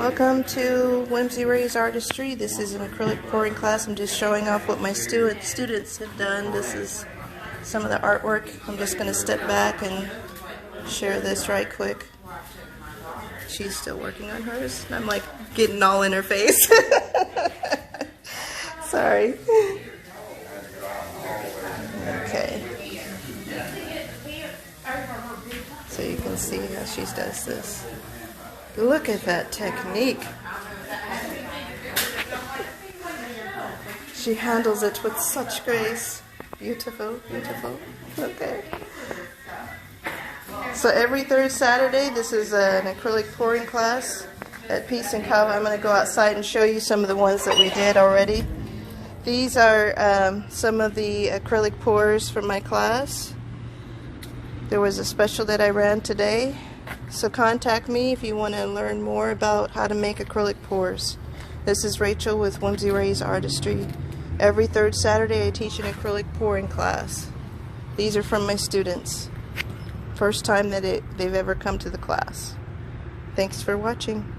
Welcome to Whimsy Artistry. This is an acrylic pouring class. I'm just showing off what my students have done. This is some of the artwork. I'm just going to step back and share this right quick. She's still working on hers. And I'm like getting all in her face. Sorry. Okay. So you can see how she does this. Look at that technique. She handles it with such grace. Beautiful, beautiful. Okay. So every third Saturday, this is an acrylic pouring class at Peace and Kava. I'm going to go outside and show you some of the ones that we did already. These are some of the acrylic pours from my class. There was a special that I ran today. So contact me if you want to learn more about how to make acrylic pours. This is Rachel with Whimsy Artistry. Every third Saturday I teach an acrylic pouring class. These are from my students. First time that they've ever come to the class. Thanks for watching.